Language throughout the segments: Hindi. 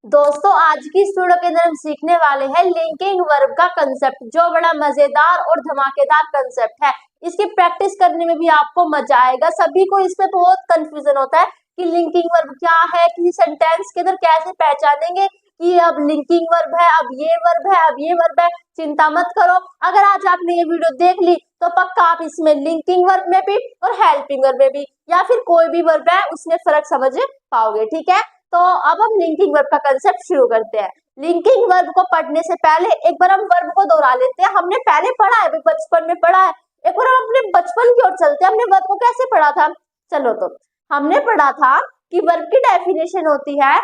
दोस्तों आज की इस वीडियो के अंदर हम सीखने वाले हैं लिंकिंग वर्ब का कंसेप्ट, जो बड़ा मजेदार और धमाकेदार कंसेप्ट है। इसकी प्रैक्टिस करने में भी आपको मजा आएगा। सभी को इस पे बहुत कंफ्यूजन होता है कि लिंकिंग वर्ब क्या है, किसी सेंटेंस के अंदर कैसे पहचानेंगे कि अब लिंकिंग वर्ब है, अब ये वर्ब है, अब ये वर्ब है। चिंता मत करो, अगर आज आपने ये वीडियो देख ली तो पक्का आप इसमें लिंकिंग वर्ब में भी और हेल्पिंग वर्ब में भी या फिर कोई भी वर्ब है उसमें फर्क समझ पाओगे। ठीक है, तो अब हम लिंकिंग वर्ब का कंसेप्ट शुरू करते हैं। लिंकिंग वर्ब को पढ़ने से पहले एक बार हम वर्ब को दोहरा लेते हैं। हमने पहले पढ़ा है, बचपन में पढ़ा है। एक बार हम अपने बचपन की ओर चलते हैं। हमने वर्ब को कैसे पढ़ा था? चलो, तो हमने पढ़ा था कि वर्ब की डेफिनेशन होती है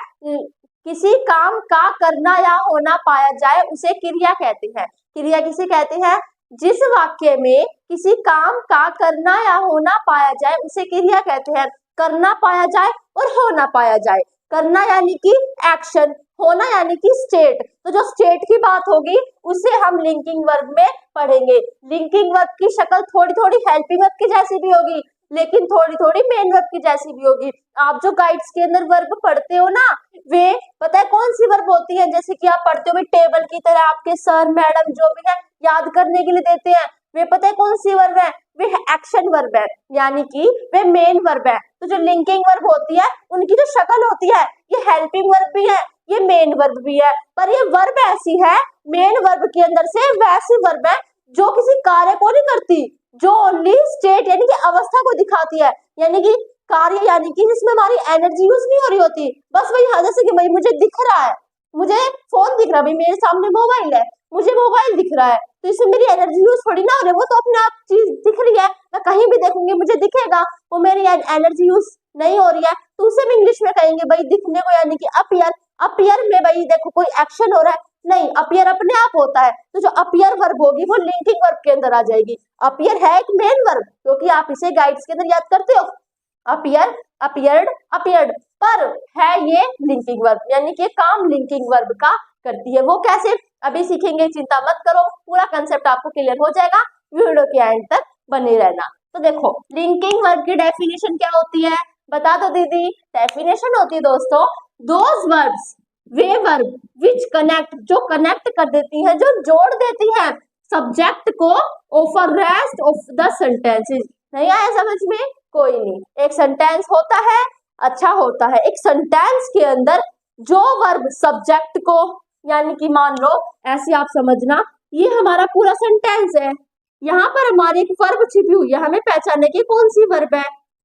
किसी काम का करना या होना पाया जाए उसे क्रिया कहते हैं। क्रिया किसे कहते हैं? जिस वाक्य में किसी काम का करना या होना पाया जाए उसे क्रिया कहते हैं। करना पाया जाए और होना पाया जाए। करना यानी कि एक्शन, होना यानी कि स्टेट। तो जो स्टेट की बात होगी उसे हम लिंकिंग वर्ब में पढ़ेंगे। लिंकिंग वर्ब की शक्ल थोड़ी थोड़ी हेल्पिंग वर्ब की जैसी भी होगी, लेकिन थोड़ी थोड़ी मेन वर्ब की जैसी भी होगी। आप जो गाइड्स के अंदर वर्ब पढ़ते हो ना, वे पता है कौन सी वर्ब होती है? जैसे कि आप पढ़ते हो टेबल की तरह, आपके सर मैडम जो भी है याद करने के लिए देते हैं, वे पता है कौन सी वर्ब है? वे एक्शन वर्ब है, यानी कि वे मेन वर्ब है। तो जो लिंकिंग वर्ब होती है उनकी जो शक्ल होती है, ये हेल्पिंग वर्ब भी है, ये मेन वर्ब भी है। पर ये वर्ब ऐसी है, मेन वर्ब के अंदर से वैसी वर्ब है जो किसी कार्य को नहीं करती, जो ओनली स्टेट यानी कि अवस्था को दिखाती है। यानी कि कार्य यानी कि जिसमें हमारी एनर्जी यूज नहीं हो रही होती। बस वही, जैसे कि भाई मुझे दिख रहा है, मुझे फोन दिख रहा है, भाई मेरे सामने मोबाइल है, मुझे मोबाइल दिख रहा है, तो इसमें मेरी एनर्जी यूज थोड़ी ना हो रही है, वो तो अपने आप चीज दिख रही है, मैं कहीं भी देखूंगी मुझे दिखेगा, वो मेरी एनर्जी यूज नहीं हो रही है। तो उसे भी इंग्लिश में कहेंगे भाई दिखने को, यानी कि अपीयर। अपीयर में भाई देखो कोई एक्शन हो रहा है नहीं, अपीयर अपने आप होता है। तो जो अपीयर वर्ब होगी वो लिंकिंग वर्ब के अंदर आ जाएगी। अपीयर है एक मेन वर्ब, क्योंकि आप इसे गाइड्स के अंदर याद करते हो, अपीयर, अपीयर्ड, अपीयर्ड, पर है ये लिंकिंग वर्ब, यानी कि काम लिंकिंग वर्ब का करती है। वो कैसे अभी सीखेंगे, चिंता मत करो, पूरा कंसेप्ट आपको क्लियर हो जाएगा, वीडियो के एंड तक बने रहना। तो देखो लिंकिंग वर्ब की डेफिनेशन क्या होती है, बता दो दीदी। डेफिनेशन होती है दोस्तों, those verbs, way verb which connect, जो कनेक्ट कर देती है, जो जोड़ देती है सब्जेक्ट को over rest of the sentences. नहीं आया समझ में? कोई नहीं, एक सेंटेंस होता है, अच्छा होता है, एक सेंटेंस के अंदर जो वर्ब सब्जेक्ट को, यानी कि मान लो ऐसे आप समझना, ये हमारा पूरा सेंटेंस है, यहाँ पर हमारी एक वर्ब छिपी हुई है, हमें पहचानने की कौन सी वर्ब है।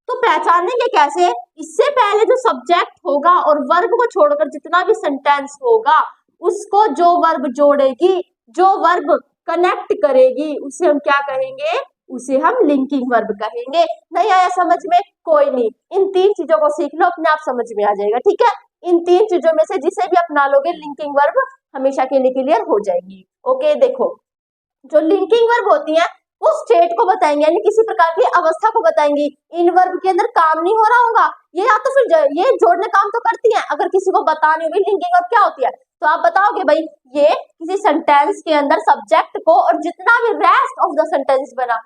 तो पहचानेंगे कैसे? इससे पहले जो सब्जेक्ट होगा और वर्ब को छोड़कर जितना भी सेंटेंस होगा उसको जो वर्ब जोड़ेगी, जो वर्ब कनेक्ट करेगी, उसे हम क्या कहेंगे? उसे हम लिंकिंग वर्ब कहेंगे। नहीं आया समझ में? कोई नहीं, इन तीन चीजों को सीख लो, अपने आप समझ में आ जाएगा। ठीक है, इन तीन चीजों में से जिसे भी अपना लोगे लिंकिंग वर्ब हमेशा के लिए क्लियर हो जाएगी। ओके, देखो जो लिंकिंग वर्ब होती है वो स्टेट को बताएंगे, यानी किसी प्रकार की अवस्था को बताएंगी। इन वर्ब के अंदर काम नहीं हो रहा होगा, ये या तो फिर ये जोड़ने काम तो करती हैं। अगर किसी को बतानी होगी लिंकिंग वर्ब क्या होती है, तो आप बताओगे भाई ये किसी सेंटेंस के अंदर सब्जेक्ट को और जितना भी रेस्ट ऑफ द सेंटेंस बना,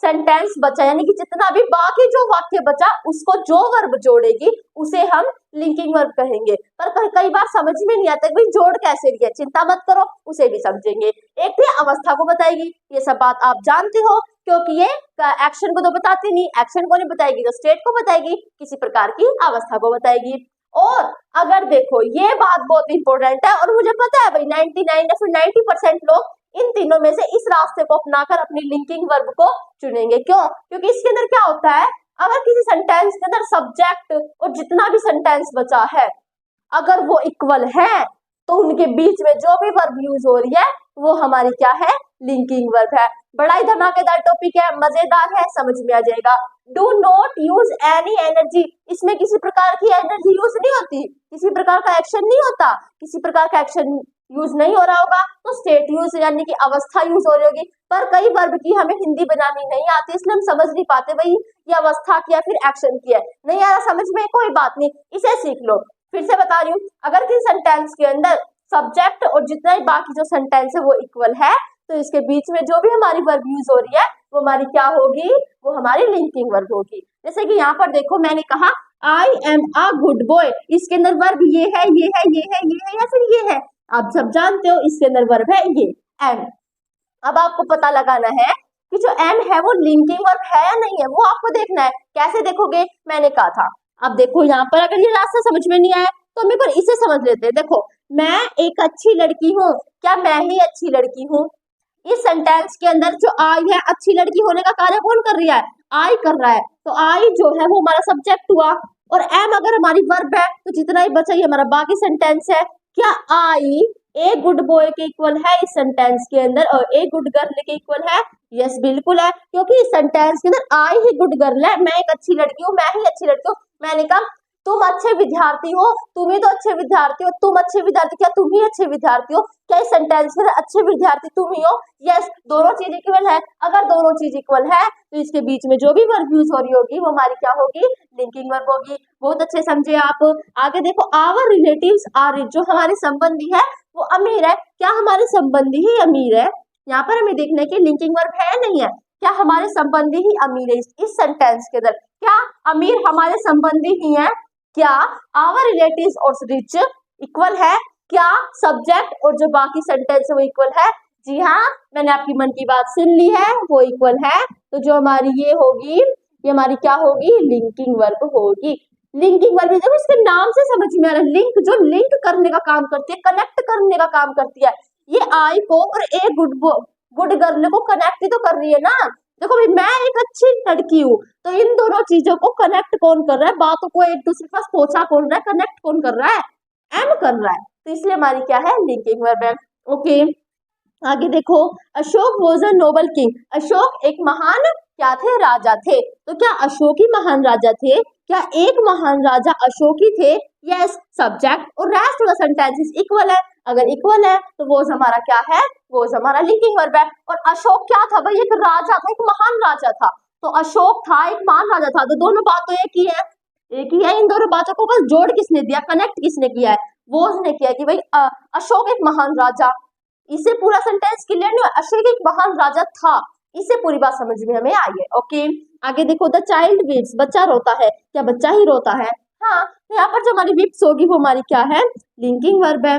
सेंटेंस बचा, यानी कि जितना भी बाकी जो वाक्य बचा उसको जो वर्ब जोड़ेगी उसे हम लिंकिंग वर्ब कहेंगे। पर कई बार समझ में नहीं आता कि जोड़ कैसे दिया, चिंता मत करो, उसे भी समझेंगे। एक तो अवस्था को बताएगी, ये सब बात आप जानते हो, क्योंकि ये एक्शन को तो बताती नहीं, एक्शन को नहीं बताएगी तो स्टेट को बताएगी, किसी प्रकार की अवस्था को बताएगी। और अगर देखो ये बात बहुत इंपॉर्टेंट है, और मुझे पता है भाई 99 या फिर 90% लोग इन तीनों में से इस रास्ते को अपनाकर अपनी लिंकिंग वर्ब को चुनेंगे। क्यों? क्योंकि इसके अंदर क्या होता है, अगर किसी सेंटेंस के अंदर सब्जेक्ट और जितना भी सेंटेंस बचा है अगर वो इक्वल है तो उनके बीच में जो भी वर्ब यूज हो रही है वो हमारी क्या है? लिंकिंग वर्ब है। बड़ा ही धमाकेदार टॉपिक है, मजेदार है, समझ में आ जाएगा। Do not use any energy, इसमें किसी प्रकार की एनर्जी यूज नहीं होती, किसी प्रकार का एक्शन नहीं होता, किसी प्रकार का एक्शन यूज नहीं हो रहा होगा तो स्टेट यूज यानी कि अवस्था यूज हो रही होगी। पर कई वर्ब की हमें हिंदी बनानी नहीं आती, इसलिए हम समझ नहीं पाते भाई ये अवस्था की है फिर एक्शन की है। नहीं आ रहा समझ में? कोई बात नहीं, इसे सीख लो। फिर से बता रही हूँ, अगर किसी सेंटेंस के अंदर सब्जेक्ट और जितना ही बाकी जो सेंटेंस है वो इक्वल है तो इसके बीच में जो भी हमारी वर्ब यूज हो रही है वो हमारी क्या होगी? वो हमारी लिंकिंग वर्ब होगी। जैसे कि यहाँ पर देखो मैंने कहा I am a good boy, इसके अंदर वर्ब ये है, ये है, ये है, ये है, आप सब जानते हो इसके अंदर वर्ब है ये एम। अब आपको पता लगाना है कि जो एम है वो लिंकिंग वर्ब है या नहीं है, वो आपको देखना है। कैसे देखोगे, मैंने कहा था। अब देखो यहाँ पर अगर ये रास्ता समझ में नहीं आया तो हम एक बार इसे समझ लेते हैं। देखो, मैं एक अच्छी लड़की हूँ, क्या मैं ही अच्छी लड़की हूँ? इस सेंटेंस के अंदर जो आई है, अच्छी लड़की होने का कार्य कौन कर रही है? आई कर रहा है। तो आई जो है वो हमारा सब्जेक्ट हुआ, और एम अगर हमारी वर्ब है तो जितना ही बचा ये हमारा बाकी सेंटेंस है। क्या आई ए गुड बॉय के इक्वल है इस सेंटेंस के अंदर, और ए गुड गर्ल के इक्वल है? यस, बिल्कुल है, क्योंकि इस सेंटेंस के अंदर आई ही गुड गर्ल है, मैं एक अच्छी लड़की हूँ, मैं ही अच्छी लड़की हूँ। मैंने कहा तुम अच्छे विद्यार्थी हो, तुम ही तो अच्छे विद्यार्थी हो, तुम अच्छे विद्यार्थी, क्या तुम ही अच्छे विद्यार्थी हो? क्या इस सेंटेंस में अच्छे विद्यार्थी तुम ही हो? यस, दोनों चीज इक्वल है। अगर दोनों चीज इक्वल है तो इसके बीच में जो भी वर्ब यूज हो रही होगी वो हमारी क्या होगी? लिंकिंग वर्ब होगी। बहुत अच्छे समझे आप। आगे देखो, आवर रिलेटिव्स आर रिच, जो हमारे संबंधी है वो अमीर है। क्या हमारे संबंधी ही अमीर है? यहाँ पर हमें देखना है कि लिंकिंग वर्ब है नहीं है। क्या हमारे संबंधी ही अमीर है? इस सेंटेंस के अंदर क्या अमीर हमारे संबंधी ही है? क्या आवर रिलेटिव्स और रिच इक्वल है? क्या सब्जेक्ट और जो बाकी सेंटेंस है वो इक्वल है? जी हाँ, मैंने आपकी मन की बात सुन ली है, वो इक्वल है। तो जो हमारी ये होगी, ये हमारी क्या होगी? लिंकिंग वर्ब होगी। लिंकिंग वर्ब जब इसके नाम से समझ में आ रहा है, लिंक जो लिंक करने का काम करती है, कनेक्ट करने का काम करती है। ये आई को और ए गुड गर्ल को कनेक्ट ही तो कर रही है ना। देखो भाई, मैं एक अच्छी लड़की हूँ, तो इन दोनों चीजों को कनेक्ट कौन कर रहा है? बातों को एक दूसरे के पास पहुंचा कौन रहा है? कनेक्ट कौन कर रहा है? एम कर रहा है। तो इसलिए हमारी क्या है? लिंकिंग वर्ब है। ओके, आगे देखो, Ashok was a Nobel king. Ashok एक महान क्या थे? राजा थे। तो क्या अशोक ही महान राजा थे? क्या एक महान राजा अशोक ही थे? यस, सब्जेक्ट और rest of the sentences equal है। अगर इक्वल है तो वो हमारा क्या है? वो हमारा लिंकिंग वर्ब है। और अशोक क्या था भाई? एक राजा था, एक महान राजा था। तो अशोक था, एक महान राजा था, तो दोनों बातें एक ही है, एक ही है। इन दोनों बातों को बस जोड़ किसने दिया? कनेक्ट किसने किया है? वो उसने किया कि भाई अशोक एक महान राजा। इससे पूरा सेंटेंस क्लियर नहीं हुआ। अशोक एक महान राजा था, इससे पूरी बात समझ में हमें आई है। ओके, आगे देखो, द चाइल्ड वीप्स, बच्चा रोता है। क्या बच्चा ही रोता है? हाँ, तो यहाँ पर जो हमारी वीप्स होगी वो हमारी क्या है? लिंकिंग वर्ब है।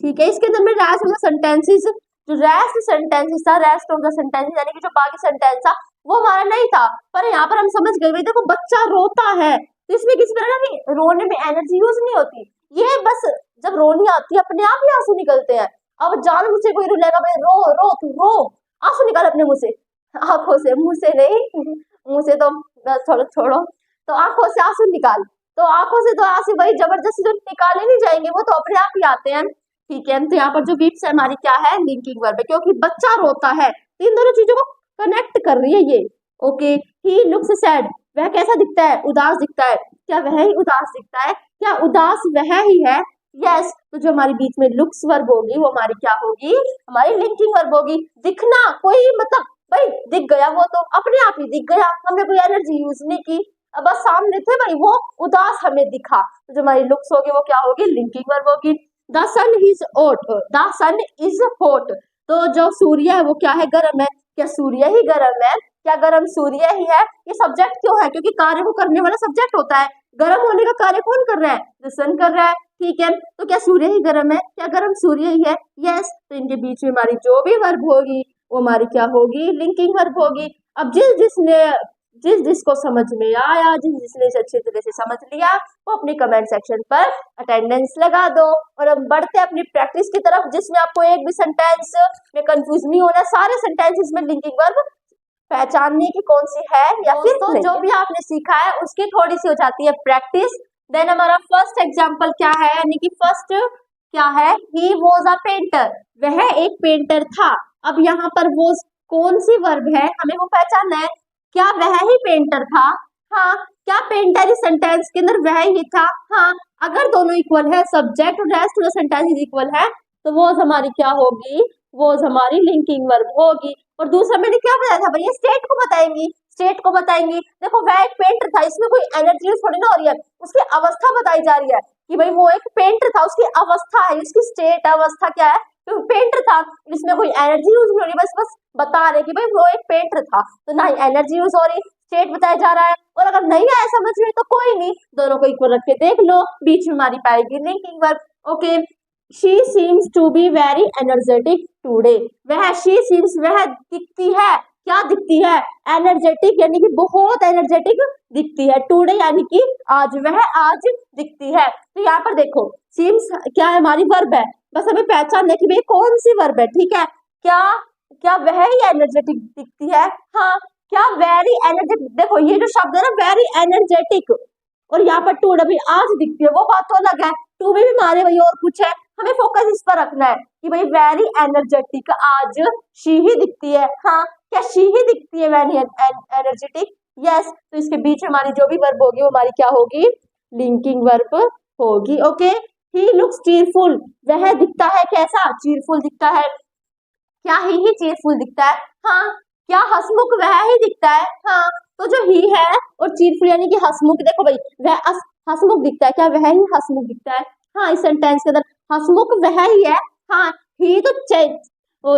ठीक है, इसके अंदर में रेस्ट ऑफ द सेंटेंसेस, जो रेस्ट सेंटेंसेस था, रेस्ट ऑफ द सेंटेंसेस यानी कि जो बाकी सेंटेंस था वो हमारा नहीं था, पर यहाँ पर हम समझ गए भाई। देखो, बच्चा रोता है तो इसमें किसी तरह की रोने में एनर्जी यूज नहीं होती। ये बस जब रोनी आती है अपने आप ही आंसू निकलते हैं। अब जान मुझसे कोई रुलेगा भाई, रो रो तू रो, आंसू निकाल अपने मुंह से, आंखों से, मुंह से नहीं, मुंह से तो छोड़ो छोड़ो, तो आंखों से आंसू निकाल। तो आंखों से तो आंसू भाई जबरदस्ती तो निकाले नहीं जाएंगे, वो तो अपने आप ही आते हैं। ठीक है, तो यहाँ पर जो वीप्स है हमारी क्या है? लिंकिंग वर्ब है, क्योंकि बच्चा रोता है तो इन दोनों चीजों को कनेक्ट कर रही है ये। ओके, ही लुक्स सैड, वह कैसा दिखता है? उदास दिखता है। क्या वह ही उदास दिखता है? क्या उदास वह ही है? यस, तो जो हमारी बीच में लुक्स वर्ब होगी वो हमारी क्या होगी? हमारी लिंकिंग वर्ब होगी। दिखना, कोई मतलब भाई दिख गया, वो तो अपने आप ही दिख गया, हमने कोई एनर्जी यूज नहीं की, अब बस सामने थे भाई, वो उदास हमें दिखा। तो जो हमारी लुक्स होगी वो क्या होगी? लिंकिंग वर्ब होगी। The sun is hot, the sun is hot, तो जो सूर्य है वो क्या है? गर्म है। क्या सूर्य ही गर्म है? क्या गर्म सूर्य ही है? ये सब्जेक्ट क्यों है? क्योंकि कार्य को करने वाला सब्जेक्ट होता है। गर्म होने का कार्य कौन कर रहा है? द सन कर रहा है। ठीक है, तो क्या सूर्य ही गर्म है? क्या गर्म सूर्य ही है? यस, तो इनके बीच में हमारी जो भी वर्ब होगी वो हमारी क्या होगी? लिंकिंग वर्ब होगी। अब जिस जिसको समझ में आया, जिसने इसे अच्छी तरह से समझ लिया, वो अपने कमेंट सेक्शन पर अटेंडेंस लगा दो। और अब बढ़ते हैं अपनी प्रैक्टिस की तरफ, जिसमें आपको एक भी सेंटेंस में कंफ्यूज नहीं होना, सारे सेंटेंसेस में लिंकिंग वर्ब पहचानने की कौन सी है या फिर तो जो भी आपने सीखा है उसकी थोड़ी सी हो जाती है प्रैक्टिस। देन हमारा फर्स्ट एग्जांपल क्या है, यानी कि फर्स्ट क्या है? ही वॉज अ पेंटर, वह एक पेंटर था। अब यहाँ पर वो कौन सी वर्ब है हमें वो पहचानना है। क्या वह ही पेंटर था? हाँ। क्या पेंटर इस सेंटेंस के अंदर वह ही था? हाँ। अगर दोनों इक्वल है, सब्जेक्ट और rest of the sentence equal है, तो वो हमारी क्या होगी? वो हमारी लिंकिंग वर्ब होगी। और दूसरा मैंने क्या बताया था भैया? स्टेट को बताएंगी, स्टेट को बताएंगी। देखो, वह एक पेंटर था, इसमें कोई एनर्जी थोड़ी ना हो रही है, उसकी अवस्था बताई जा रही है कि भाई वो एक पेंटर था, उसकी अवस्था है, उसकी स्टेट अवस्था क्या है? तो पेंटर था, इसमें कोई एनर्जी यूज नहीं हो रही, बस बस बता रहे कि भाई वो एक पेंटर था, तो ना ही एनर्जी यूज हो रही, स्टेट बताया जा रहा है। और अगर नहीं आया समझ में तो कोई नहीं, दोनों को इक्वल रख के देख लो, बीच में हमारी पाएगी linking verb. Okay, she seems to be very energetic today. वह शी सीम्स वह दिखती है, क्या दिखती है, एनर्जेटिक यानी कि बहुत एनर्जेटिक दिखती है, टूडे यानी कि आज, वह आज दिखती है। तो यहाँ पर देखो सीम्स क्या है, हमारी वर्ब है, बस हमें पहचानना है कि भाई कौन सी वर्ब है, ठीक है। क्या क्या वह ही एनर्जेटिक दिखती है, हाँ। क्या वेरी एनर्जेटिक, देखो ये जो शब्द है ना वेरी एनर्जेटिक, और यहाँ पर टू भी आज दिखती है, वो बात तो अलग है, टू में भी मारे वही और कुछ है, हमें फोकस इस पर रखना है कि भाई वेरी एनर्जेटिक आज शी ही दिखती है, हाँ। क्या शी ही दिखती है वेरी एनर्जेटिक, यस। तो इसके बीच हमारी जो भी वर्ब होगी वो हमारी क्या होगी, लिंकिंग वर्ब होगी, ओके। ही लुक्स चीरफुल, वह दिखता है कैसा, चीरफुल दिखता है, क्या ही चीरफुल दिखता है, हाँ। क्या हसमुख, वह ही दिखता है, हाँ। तो जो ही है और चीरफुल यानी कि हसमुख, देखो भाई वह हसमुख दिखता है, क्या वह ही हसमुख दिखता है, हाँ। इस सेंटेंस के अंदर हसमुख वह ही है, हाँ। ही तो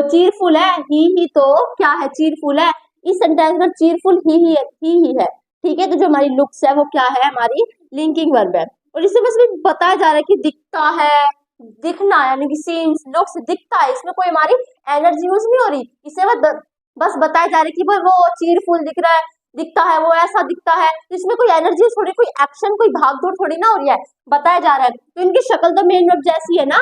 चीरफुल है, ही तो क्या है, चीरफुल है। इस सेंटेंस में चीरफुल ही है, ही है, ठीक है। तो जो हमारी लुक्स है वो क्या है, हमारी लिंकिंग वर्ब है। और इससे बस बताया जा रहा है कि दिखता है, दिखना यानी कि सीन्स, लुक्स, दिखता है, इसमें कोई हमारी एनर्जी यूज नहीं हो रही, इसे बस बताया जा रहा है कि भाई वो चीरफुल दिख रहा है, दिखता है, वो ऐसा दिखता है, तो इसमें कोई एनर्जी थोड़ी, कोई एक्शन, कोई भागदौड़ थोड़ी ना हो रही है, बताया जा रहा है। तो इनकी शक्ल तो मेन वर्ब जैसी है ना,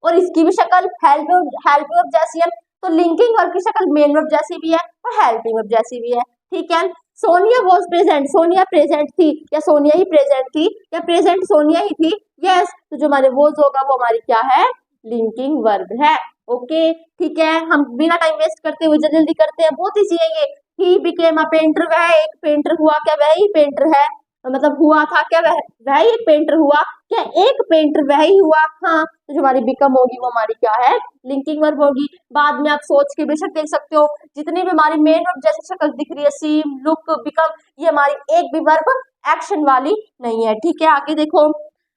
और इसकी भी शक्ल हेल्प वर्ब जैसी है, तो लिंकिंग वर्ब की शक्ल मेन वर्ब जैसी भी है और हेल्पिंग वर्ब जैसी भी है, ठीक है। Sonia was present, Sonia present थी, या सोनिया ही प्रेजेंट थी, या प्रेजेंट सोनिया ही थी, यस। तो जो हमारे वॉज होगा वो हमारी क्या है, लिंकिंग वर्ब है, ओके, ठीक है। हम बिना टाइम वेस्ट करते हुए जल्दी जल्दी करते हैं, बहुत ईजी है ये। ही बिकेम अ पेंटर, वह एक पेंटर हुआ, क्या वह ही पेंटर है, मतलब हुआ था, क्या वह ही एक पेंटर हुआ, क्या एक पेंटर वह ही हुआ, हाँ। तो जो हमारी बिकम होगी वो हमारी क्या है, लिंकिंग वर्ब होगी। बाद में आप सोच के बेशक देख सकते हो, जितनी भी हमारी मेन वर्ब जैसी शक्ल दिख रही है, सीम, लुक, बिकम, ये हमारी एक भी वर्ब एक्शन वाली नहीं है, ठीक है। आगे देखो,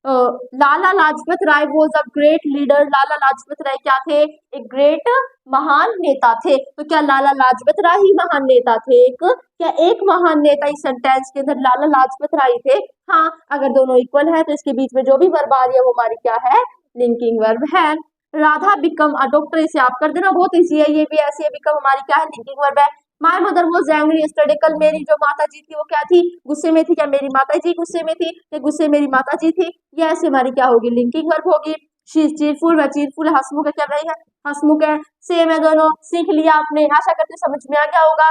Lala Lajpat Rai was a great leader, Lala Lajpat Rai क्या थे, एक ग्रेट महान नेता थे। तो क्या लाला लाजपत राय ही महान नेता थे, क्या एक महान नेता इस सेंटेंस के अंदर लाला लाजपत राय थे, हाँ। अगर दोनों इक्वल है तो इसके बीच में जो भी वर्ब आ रही है वो हमारी क्या है, लिंकिंग वर्ब है। राधा बिकम अ डॉक्टर, इसे आप कर देना, बहुत ईजी है, ये भी ऐसी है, बिकम हमारी क्या है, लिंकिंग वर्ब है। My mother was angry yesterday, कल मेरी जो माता जी थी वो क्या थी, गुस्से में थी, क्या मेरी माता जी गुस्से में थी, या गुस्से मेरी माता जी थी, ये ऐसी हमारी क्या होगी, लिंकिंग वर्ब होगी। शी इज चीरफुल, वह चीरफुल है, हंसमुख है, क्या वही है, हंसमुख है, सेम है दोनों, सीख लिया आपने, आशा करते हैं समझ में आ गया होगा।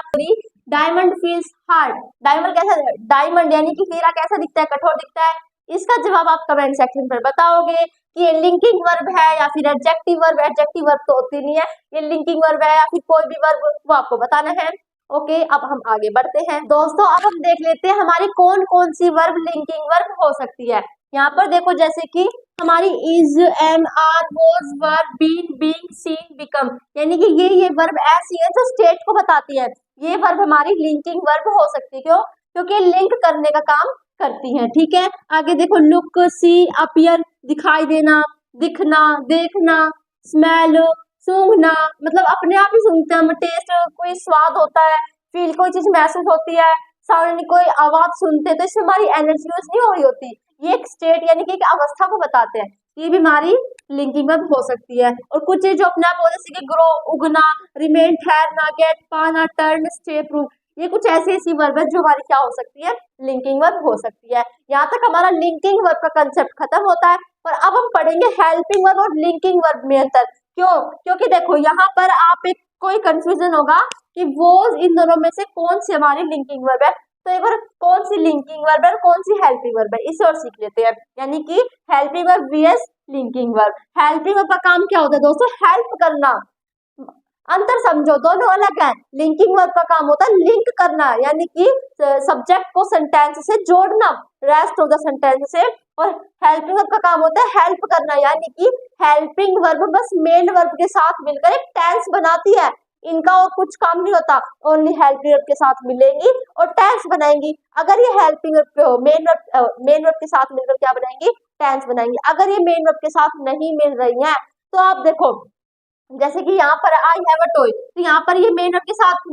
डायमंड फील्स हार्ड, डायमंड कैसा, डायमंड यानी कि हीरा कैसा दिखता है, कठोर दिखता है, इसका जवाब आप कमेंट सेक्शन पर बताओगे कि ये लिंकिंग वर्ब है या फिर एडजेक्टिव वर्ब, एडजेक्टिव वर्ब तो होती नहीं है, ये लिंकिंग वर्ब है या फिर कोई भी वर्ब, वो आपको बताना है, ओके। अब हम आगे बढ़ते हैं दोस्तों, अब हम देख लेते हैं हमारी कौन कौन सी वर्ब लिंकिंग वर्ब हो सकती है। यहाँ पर देखो जैसे कि हमारी is, am, are, was, were, being, seeing, become, यानी कि ये वर्ब ऐसी है जो स्टेट को बताती है, ये वर्ब हमारी लिंकिंग वर्ब हो सकती है, क्यों, क्योंकि लिंक करने का काम करती हैं, ठीक है। आगे देखो, लुक, सी, अपीयर, दिखाई देना, दिखना, देखना, स्मेल, सूंघना, मतलब अपने आप ही सूंघते हैं, टेस्ट, कोई स्वाद होता है, फील, कोई चीज महसूस होती है, साउंड, कोई आवाज सुनते हैं, तो इसमें हमारी एनर्जी यूज नहीं हो रही होती, ये एक स्टेट यानी कि एक अवस्था को बताते हैं, ये भी हमारी लिंकिंग वर्ब हो सकती है। और कुछ चीज जो अपने आप हो, जैसे कि ग्रो, उगना, रिमेन, ठहरना, गेट, पाना, टर्न, स्टे, प्रूव, ये कुछ ऐसी ऐसी वर्ब है जो हमारी क्या हो सकती है, लिंकिंग वर्ब हो सकती है। यहाँ तक हमारा लिंकिंग वर्ब का कंसेप्ट खत्म होता है, और अब हम पढ़ेंगे हेल्पिंग वर्ब और लिंकिंग वर्ब में अंतर, क्यों, क्योंकि देखो यहाँ पर आप एक कोई कंफ्यूजन होगा कि वो इन दोनों में से कौन सी हमारी लिंकिंग वर्ब है, तो एक बार कौन सी लिंकिंग वर्ब है और कौन सी हेल्पिंग वर्ब है इसे और सीख लेते हैं, यानी कि helping verb vs linking verb. Helping verb का काम क्या होता है दोस्तों, हेल्प करना, अंतर समझो, दोनों अलग है। लिंकिंग वर्ब का काम होता है लिंक करना, यानी कि सब्जेक्ट को सेंटेंस से जोड़ना, रेस्ट ऑफ द सेंटेंस से, और हेल्पिंग वर्ब का काम होता है हेल्प करना, यानी कि हेल्पिंग वर्ब बस मेन वर्ब के साथ मिलकर एक टेंस बनाती है, इनका और कुछ काम नहीं होता, ओनली हेल्पिंग वर्ब के साथ मिलेंगी और टेंस बनाएंगी। अगर ये हेल्पिंग वर्ब मेन वर्ब के साथ मिलकर क्या बनाएंगी, टेंस बनाएंगी। अगर ये मेन वर्ब के साथ नहीं मिल रही है तो आप देखो, जैसे कि यहाँ पर आई हैव अ टॉय, तो यहाँ पर ये मेन वर्ब के साथ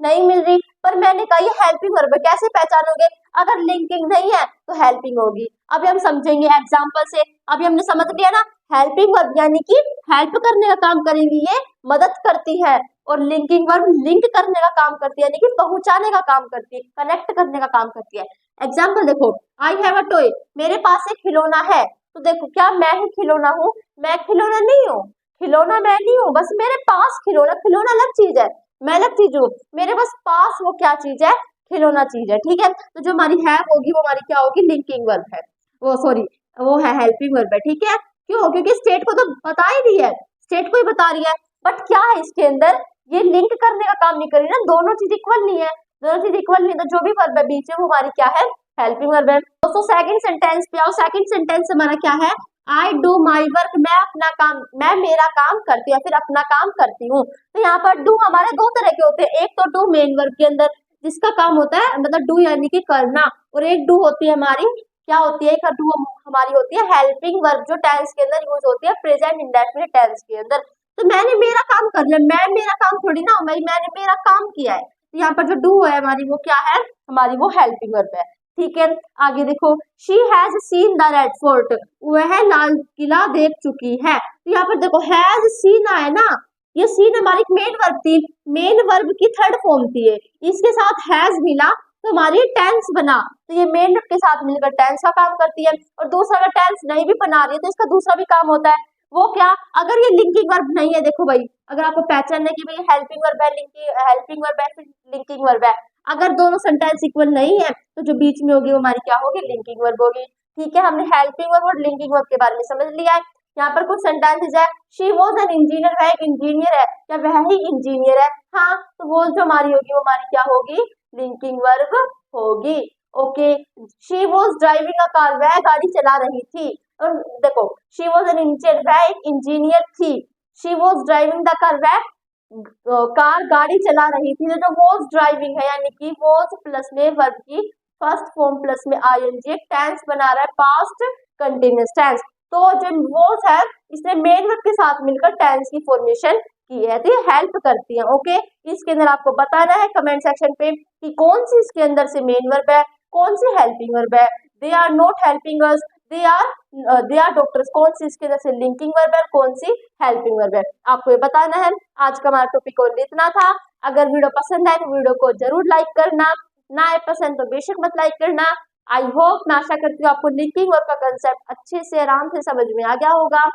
नहीं मिल रही, पर मैंने कहा ये हेल्पिंग वर्ब है, कैसे पहचानोगे, अगर लिंकिंग नहीं है तो हेल्पिंग होगी। अभी हम समझेंगे एग्जाम्पल से। अभी हमने समझ लिया ना, हेल्पिंग वर्ब यानी कि हेल्प करने का काम करेंगी, ये मदद करती है, और लिंकिंग वर्ब लिंक करने का काम करती है, यानी कि पहुंचाने का काम करती है, कनेक्ट करने का काम करती है। एग्जाम्पल देखो, आई हैव अ टॉय, मेरे पास एक खिलौना है। तो देखो, क्या मैं ही खिलौना हूँ? मैं खिलौना नहीं हूँ, खिलौना मैं नहीं हूँ, बस मेरे पास खिलौना, खिलौना अलग चीज है, मैं अलग चीज हूँ, मेरे बस पास वो क्या चीज है? खिलौना चीज है, ठीक है। तो जो हमारी है होगी वो हमारी क्या होगी? लिंकिंग वर्ब है, वो सॉरी वो है हेल्पिंग वर्ब है, ठीक है। क्यों? क्योंकि स्टेट को तो बता ही रही है, स्टेट को ही बता रही है, बट क्या है इसके अंदर? ये लिंक करने का काम नहीं कर रही ना, दोनों चीज इक्वल नहीं है, दोनों चीज इक्वल नहीं, तो जो भी वर्ब है बीच में वो हमारी क्या है? हेल्पिंग वर्ब है। दोस्तों सेकंड सेंटेंस पे आओ। सेकंड सेंटेंस हमारा क्या है? आई डू माई वर्क, मैं अपना काम, मैं मेरा काम करती हूँ, फिर अपना काम करती हूँ। तो यहाँ पर डू हमारे दो तरह के होते हैं, एक तो डू मेन वर्ब के अंदर जिसका काम होता है मतलब डू यानी कि करना, और एक डू होती है हमारी, क्या होती है? एक डू हमारी होती है हेल्पिंग वर्ब, जो टेंस के अंदर यूज होती है, प्रेजेंट इंडेफिनिट टेंस के अंदर। तो मैंने मेरा काम कर लिया, मैं मेरा काम थोड़ी ना, मैंने मेरा काम किया है। तो यहाँ पर जो डू है हमारी वो क्या है? हमारी वो हेल्पिंग वर्ब है, ठीक है। आगे देखो, she has seen the red fort, वह लाल किला देख चुकी है। तो यहाँ पर देखो हैज सीन है ना, ये सीन हमारी मेन वर्ब थी, मेन वर्ब की थर्ड फॉर्म थी ये, इसके साथ हैज मिला तो हमारी टेंस बना, तो ये मेन वर्ब के साथ मिलकर टेंस का काम करती है। और दूसरा अगर टेंस नहीं भी बना रही है तो इसका दूसरा भी काम होता है, वो क्या? अगर ये लिंकिंग वर्ब नहीं है, देखो भाई, अगर आपको पहचानना है कि भाई हेल्पिंग वर्ब है, हेल्पिंग वर्ब है, फिर लिंकिंग वर्ब है, अगर दोनों सेंटेंस इक्वल नहीं है तो जो बीच में होगी वो हमारी क्या होगी? लिंकिंग वर्ब होगी, ठीक है। हमने हेल्पिंग वर्ब और लिंकिंग वर्ब के बारे में समझ लिया है। यहाँ पर कुछ सेंटेंसेस है, शी वॉज एन इंजीनियर, वह एक इंजीनियर है, या वह ही इंजीनियर है, हाँ, तो वो जो हमारी होगी वो हमारी क्या होगी? लिंकिंग वर्ब होगी, okay. She was driving a car, वह गाड़ी चला रही थी, और देखो शी वॉज एन इंजीनियर, वह एक इंजीनियर थी, she was driving the car, वह कार गाड़ी चला रही थी। तो जो वॉज ड्राइविंग है यानी कि वॉज प्लस में वर्ब की फर्स्ट फॉर्म प्लस में आईएनजी टेंस बना रहा है, पास्ट कंटिन्यूअस टेंस। तो जो वॉज है इसने मेन वर्ब के साथ मिलकर टेंस की फॉर्मेशन की है, तो ये हेल्प करती है, ओके। इसके अंदर आपको बताना है कमेंट सेक्शन पे कि कौन सी इसके अंदर से मेन वर्ब है, कौन सी हेल्पिंग वर्ब है। They are not helping us, they are doctors, कौन सी इसके अंदर से लिंकिंग वर्ब है, कौन सी हेल्पिंग वर्ब है, आपको ये बताना है। आज का हमारा टॉपिक और इतना था। अगर वीडियो पसंद आए तो वीडियो को जरूर लाइक करना, ना आए पसंद तो बेशक मत लाइक करना। आई होप, मैं आशा करती हूँ आपको लिंकिंग वर्ब का कंसेप्ट अच्छे से आराम से समझ में आ गया होगा।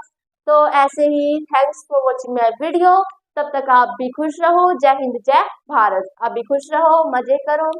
तो ऐसे ही thanks for watching my video. तब तक आप भी खुश रहो। जय हिंद, जय भारत। आप भी खुश रहो, मजे करो।